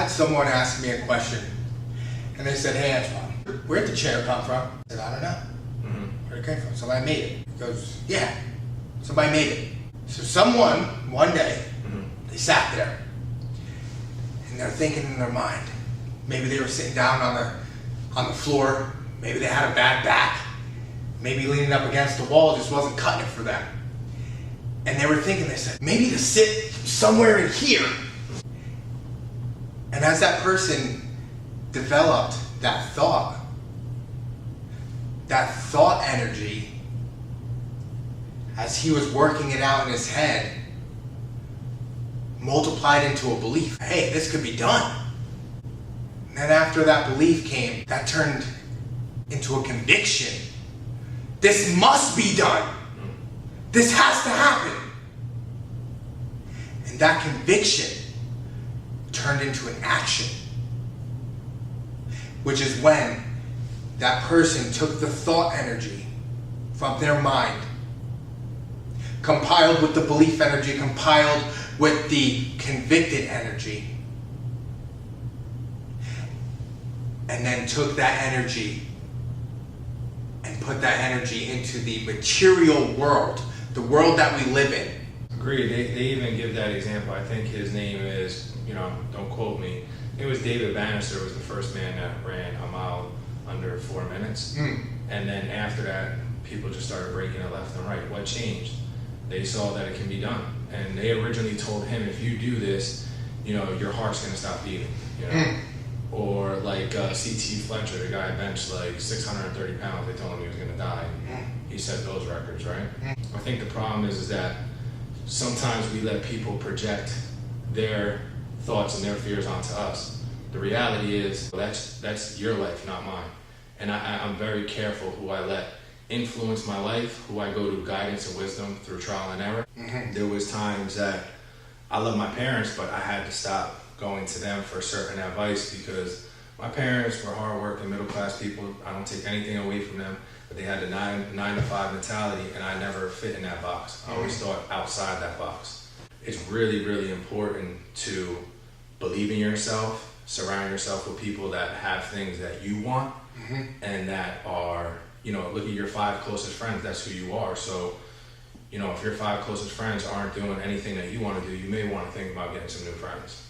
had someone ask me a question, and they said, "Hey, Antoine, where'd the chair come from?" I said, "I don't know. Where'd it come from? Somebody made it." He goes, "Yeah, somebody made it." So someone, one day, they sat there, and they're thinking in their mind. Maybe they were sitting down on the floor. Maybe they had a bad back. Maybe leaning up against the wall just wasn't cutting it for them. And they were thinking, they said, maybe to sit somewhere in here. And as that person developed that thought energy, as he was working it out in his head, multiplied into a belief. Hey, this could be done. And then after that belief came, that turned into a conviction. This must be done. This has to happen. And that conviction turned into an action, which is when that person took the thought energy from their mind, compiled with the belief energy, compiled with the convicted energy, and then took that energy and put that energy into the material world, the world that we live in. Agreed. They even give that example. I think his name is, don't quote me. It was David Bannister was the first man that ran a mile under 4 minutes. And then after that, people just started breaking it left and right. What changed? They saw that it can be done. And they originally told him, if you do this, your heart's going to stop beating. Or like C.T. Fletcher, the guy benched like 630 pounds. They told him he was going to die. He set those records, right? I think the problem is that sometimes we let people project their thoughts and their fears onto us. The reality is that's your life, not mine. And I'm very careful who I let influence my life, who I go to guidance and wisdom through trial and error. There was times that I love my parents, but I had to stop going to them for certain advice because my parents were hardworking, middle-class people. I don't take anything away from them, but they had the 9 to 5 mentality, and I never fit in that box. I always thought outside that box. It's really, really important to believe in yourself, surround yourself with people that have things that you want, and that are, look at your 5 closest friends. That's who you are. So, if your 5 closest friends aren't doing anything that you want to do, you may want to think about getting some new friends.